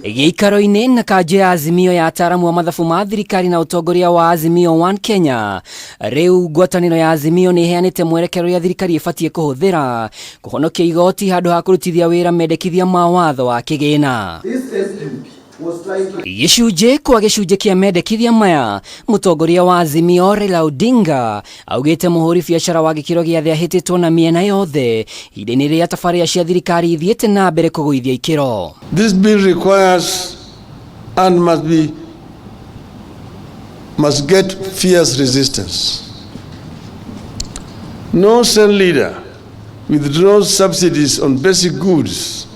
Gĩikaro-inĩ na kanjũ ya Azimio ya ataramu wa mathabu ma thirikari na utongoria wa Azimio One Kenya, riu ngwatanĩro ya Azimio nĩ iheanĩte mwerekero ya thirikari ibatie kuhuthira kuhonokia igoti handu ha kurutithia wĩra mendekithia ma watho wa kĩgĩna. Gĩcunjĩ kwa gĩcunjĩ kĩa mendekithia maya, mũtongoria wa Azimio Raila Odinga augĩte mũhũri biacara wa gĩkĩro gĩa thĩ ahĩtĩtwo na mĩena yothe ihinda-inĩ rĩrĩa tabarĩra cia thirikari ithiĩte na mbere kũgũithia ikĩro. This bill requires and must get fierce resistance. No sane leader withdraws subsidies on basic goods,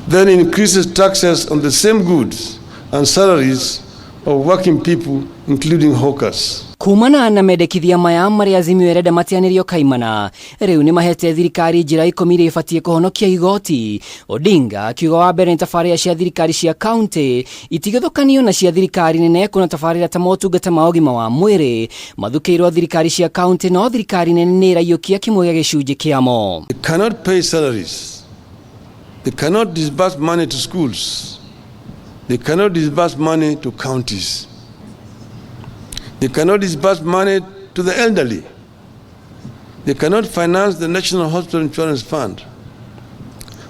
then increases taxes on the same goods and salaries of working people, including hawkers. Kumana na mendekithia maya marĩa Azimio ĩrenda mateyanĩrio kaimana, rĩu nĩ mahete thirikari njĩra ikũmi iria ibatie kũhonokia igoti. Odinga akiuga wa mbere nĩ tabarĩra cia thirikari cia kaunti itigithũkanio na cia thirikari nene, kuna tabarĩra ta motungata ma ũgima wa mwĩrĩ mathukĩirwo thirikari cia kaunti, no thirikari nene nĩ ĩraiyũkia kĩmwe gĩa gĩcunjĩ kĩamo. They cannot pay salaries. They cannot disburse money to schools. They cannot disburse money to counties. They cannot disburse money to the elderly. They cannot finance the National Hospital Insurance Fund.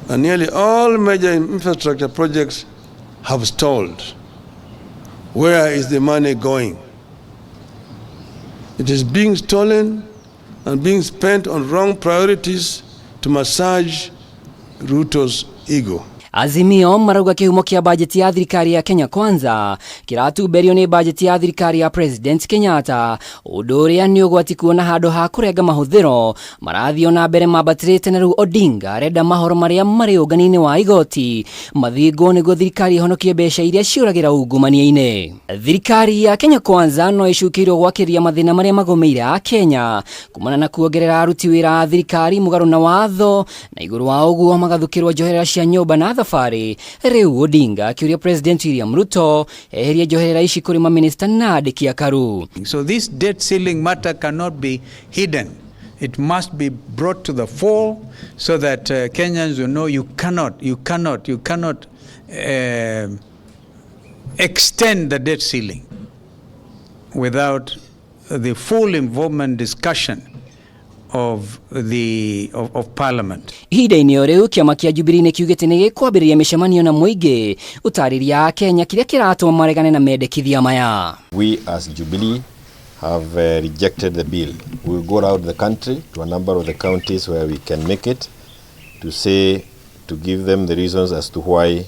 And nearly all major infrastructure projects have stalled. Where is the money going? It is being stolen and being spent on wrong priorities to massage Ruto's ego. Azimio marauga kihumo kia bajeti ya thirikari ya Kenya Kwanza kiratumberio ni bajeti ya thirikari ya President Kenyatta, undu uria ni ugwati kuona handu ha kurenga mahuthiro marathio na mbere mabatirite, na riu Odinga arenda mahoro maria mari ugani-ini wa igoti mathingo niguo thirikari ihonokie mbeca iria ciuragira ungumania-ini. Thirikari ya Kenya Kwanza no icukirwo gwakiria mathina maria magomeire a Kenya kumana na kuongerera aruti wira a thirikari mugaru na watho, na iguru wa uguo magathukirwo njoherera cia nyumba na thafari. Riu Odinga akiuria President William Ruto eherie njoherera ici kuri maminista na andiki a karu. So this debt ceiling matter cannot be hidden. It must be brought to the fore so that Kenyans will know you cannot extend the debt ceiling without the full involvement discussion of Parliament. Ihinda-inĩ riu kiama kia Jubilee nĩ kiugĩte nĩ gĩkwambĩrĩria mĩcemanio na mũingĩ ũtarĩria a Kenya kĩrĩa kĩratũma maregane na mendekithia maya. We as Jubilee have rejected the bill. We will go around the country to a number of the counties where we can make it to give them the reasons as to why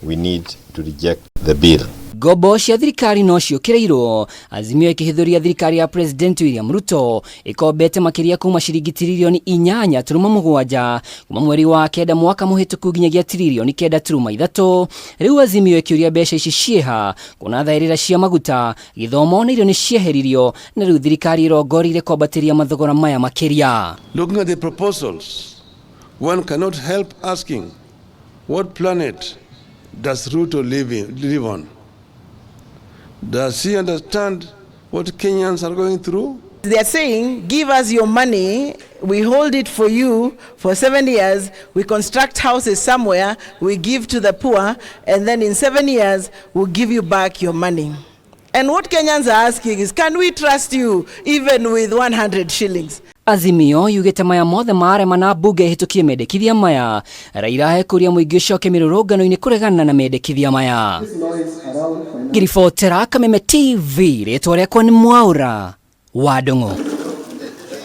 we need to reject the bill. Ngombo cia thirikari no ciũkĩrĩirwo, Azimio ĩkĩhithũria thirikari ya President William Ruto ĩkombete makĩria kuma ciringi tiririoni 8.7 kuma mweri wa kenda mwaka mũhĩtũku nginyagia tiririoni 9.3. Rĩu Azimio ĩkĩũria mbeca ici cieha kuna thaĩrĩra cia maguta, gĩthomo na irio nĩ cieheririo, na rĩu thirikari ĩrongorire kwambatĩria mathogora maya makĩria. Looking at the proposals, one cannot help asking, what planet does Ruto live on? Does he understand what Kenyans are going through? They are saying, give us your money, we hold it for you for 7 years, we construct houses somewhere, we give to the poor, and then in 7 years, we'll give you back your money. And what Kenyans are asking is, can we trust you even with 100 shillings? Azimio yugĩte maya mothe marema na mbunge ĩhĩtũkie mendekithia maya. Raila ekũria mũingĩ ũcoke mirurungano-inĩ kũregana na mendekithia maya. Ngiribotera Kameme TV, rĩtwa rĩakwa nĩ Mwaura wa Ndung'u.